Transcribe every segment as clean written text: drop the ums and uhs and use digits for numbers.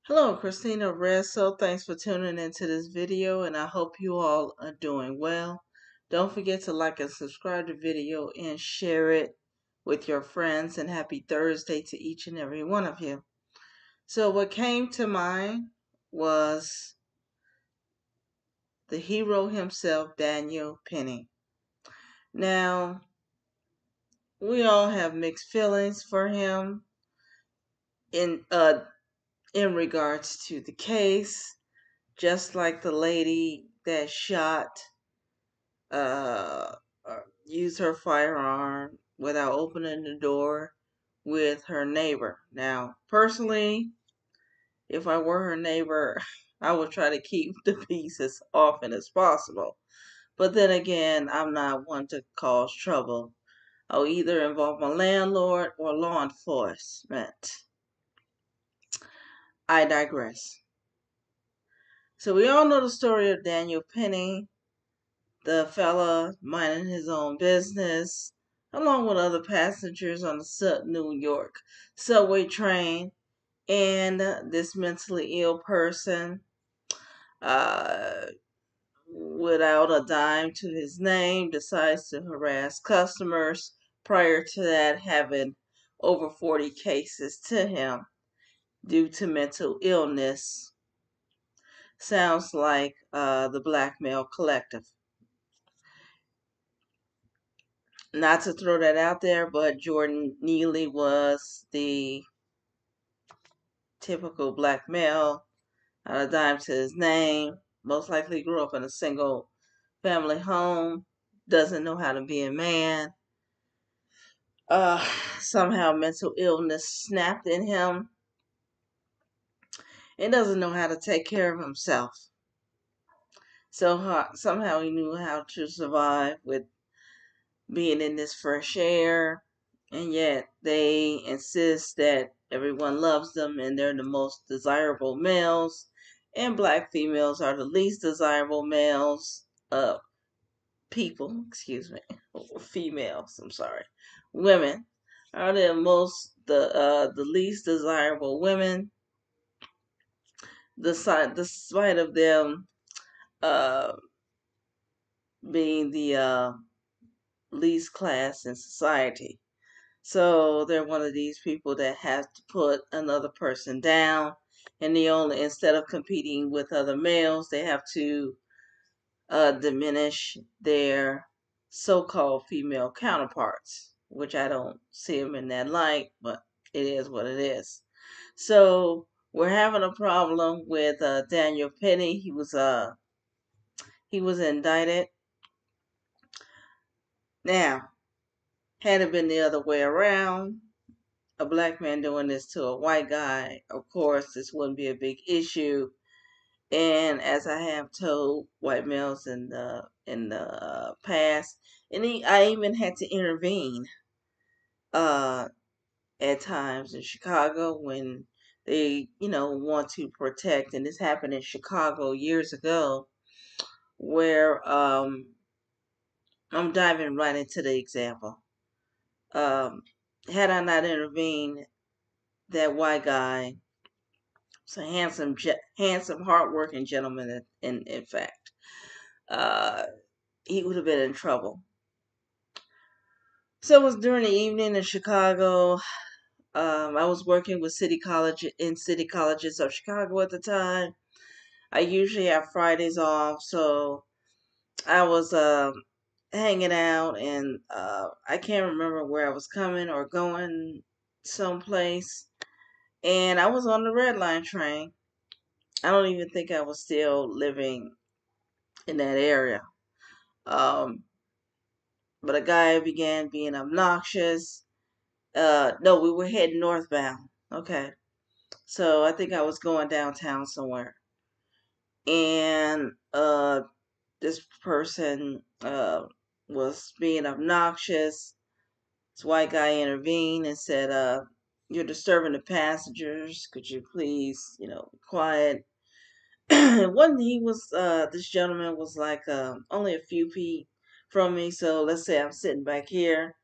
Hello, Christina Resso. Thanks for tuning into this video, and I hope you all are doing well. Don't forget to like and subscribe to the video and share it with your friends, and happy Thursday to each and every one of you. So what came to mind was the hero himself, Daniel Penny. Now, we all have mixed feelings for him in uh in regards to the case, just like the lady that shot uh, use her firearm without opening the door with her neighbor. Now, personally, if I were her neighbor, I would try to keep the peace as often as possible. But then again, I'm not one to cause trouble. I'll either involve my landlord or law enforcement. I digress. So we all know the story of Daniel Penny, the fella minding his own business, along with other passengers on the New York subway train, and this mentally ill person, uh, without a dime to his name, decides to harass customers. Prior to that, having over 40 cases to him due to mental illness. Sounds like the Blackmail Collective. Not to throw that out there, but Jordan Neely was the typical black male, not a dime to his name, most likely grew up in a single family home, doesn't know how to be a man. Uh, Somehow mental illness snapped in him and doesn't know how to take care of himself. So somehow he knew how to survive with being in this fresh air, and yet they insist that everyone loves them and they're the most desirable males, and black females are the least desirable males. People, excuse me, females. I'm sorry, women are the least desirable women. Despite of them uh, being the least class in society. So they're one of these people that has to put another person down, and instead of competing with other males, they have to diminish their so-called female counterparts, which I don't see them in that light, but it is what it is. So we're having a problem with Daniel Penny. He was indicted. Now, had it been the other way around, a black man doing this to a white guy, of course, this wouldn't be a big issue. And as I have told white males in the past, I even had to intervene uh, at times in Chicago when they, want to protect. And this happened in Chicago years ago, where I'm diving right into the example. Um, had I not intervened, that white guy, it's a handsome, hardworking gentleman. In fact, uh, he would have been in trouble. So it was during the evening in Chicago. I was working with city colleges of Chicago at the time. I usually have Fridays off, so I was hanging out, and I can't remember where I was coming or going someplace, and I was on the red line train. I don't even think I was still living in that area. Um, but a guy began being obnoxious. No, we were heading northbound. Okay. So I think I was going downtown somewhere. And this person was being obnoxious. This white guy intervened and said, you're disturbing the passengers. Could you please, be quiet? This gentleman was like only a few feet from me. So let's say I'm sitting back here,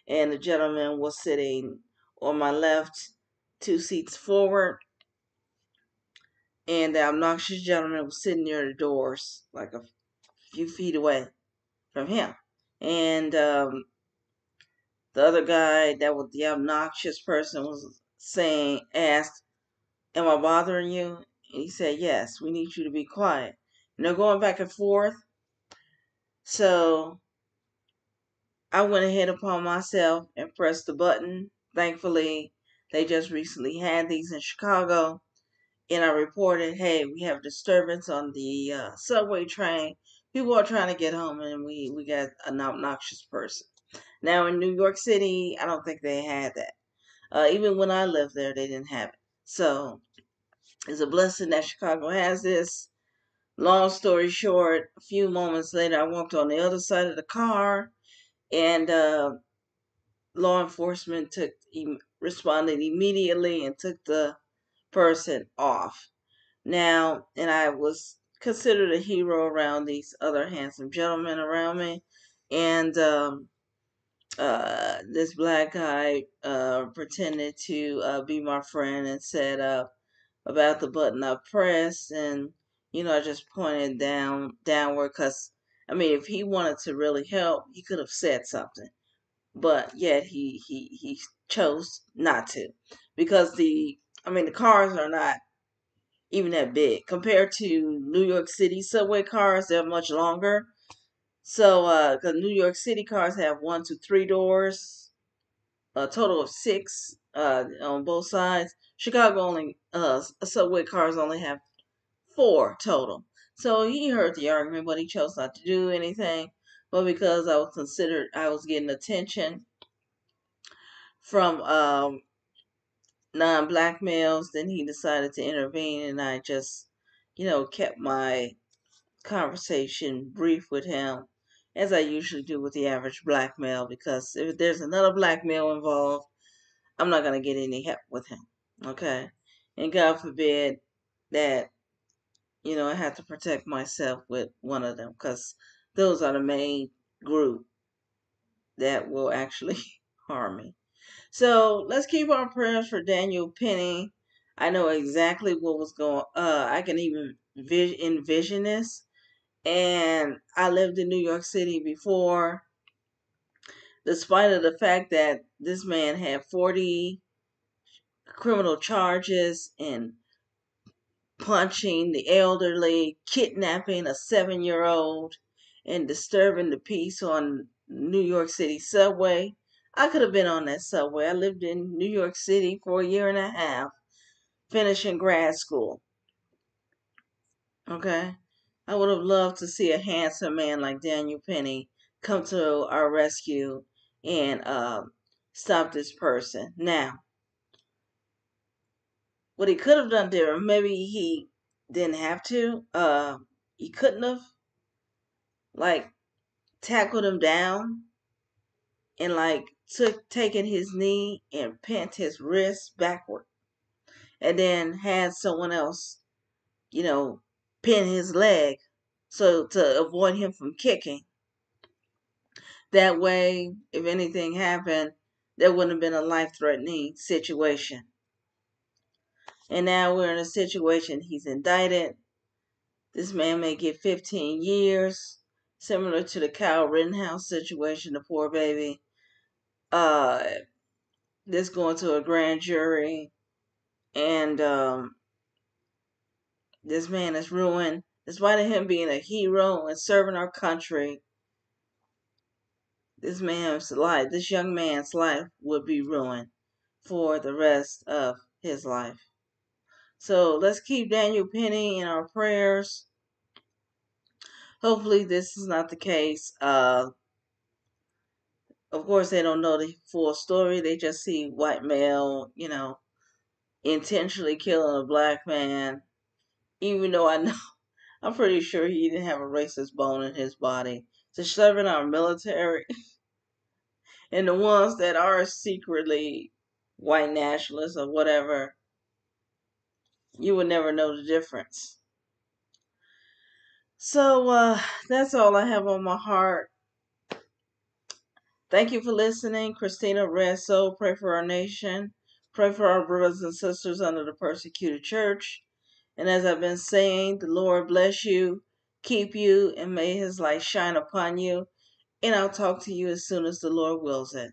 and the gentleman was sitting on my left, 2 seats forward. and the obnoxious gentleman was sitting near the doors, like a few feet away from him. And the other guy, that was the obnoxious person, was asked, "Am I bothering you?" And he said, "Yes, we need you to be quiet." And they're going back and forth. So I went ahead upon myself and pressed the button. Thankfully, they just recently had these in Chicago. And I reported, "Hey, we have disturbance on the subway train. People are trying to get home, and we got an obnoxious person." Now, in New York City, I don't think they had that. Even when I lived there, they didn't have it. So it's a blessing that Chicago has this. Long story short, a few moments later, I walked on the other side of the car, and law enforcement responded immediately and took the person off. Now, and I was considered a hero around these other handsome gentlemen around me, and this black guy pretended to be my friend and said about the button I pressed, and I just pointed downward, because I mean, if he wanted to really help, he could have said something, but yet he chose not to, because the cars are not even that big compared to New York City subway cars. They're much longer. So, because New York City cars have 1 to 3 doors, a total of 6 on both sides. Chicago only subway cars only have 4 total. So he heard the argument, but he chose not to do anything. But because I was getting attention from non-black males, then he decided to intervene, and I just, kept my conversation brief with him, as I usually do with the average black male, because if there's another black male involved, I'm not going to get any help with him. Okay? And God forbid that, I have to protect myself with one of them, because those are the main group that will actually harm me. So let's keep our prayers for Daniel Penny. I know exactly what was going. I can even envision this. And I lived in New York City before, despite of the fact that this man had 40 criminal charges and punching the elderly, kidnapping a 7-year-old, and disturbing the peace on New York City subway. I could have been on that subway. I lived in New York City for a year and a half, finishing grad school. Okay? I would have loved to see a handsome man like Daniel Penny come to our rescue and stop this person. Now, what he could have done there, maybe he didn't have to. He couldn't have, like, tackled him down and, like, taken his knee and bent his wrist backward, and then had someone else, pin his leg, so to avoid him from kicking. That way, if anything happened, there wouldn't have been a life-threatening situation. And now we're in a situation, he's indicted. This man may get 15 years, similar to the Kyle Rittenhouse situation, the poor baby. This going to a grand jury, and this man is ruined. Despite of him being a hero and serving our country, this young man's life would be ruined for the rest of his life. So let's keep Daniel Penny in our prayers. Hopefully this is not the case. Of course, they don't know the full story. They just see white male, intentionally killing a black man. Even though I'm pretty sure he didn't have a racist bone in his body. To serving our military and the ones that are secretly white nationalists or whatever, you would never know the difference. So that's all I have on my heart. Thank you for listening. Christina Resso, pray for our nation. Pray for our brothers and sisters under the persecuted church. And as I've been saying, the Lord bless you, keep you, and may his light shine upon you. And I'll talk to you as soon as the Lord wills it.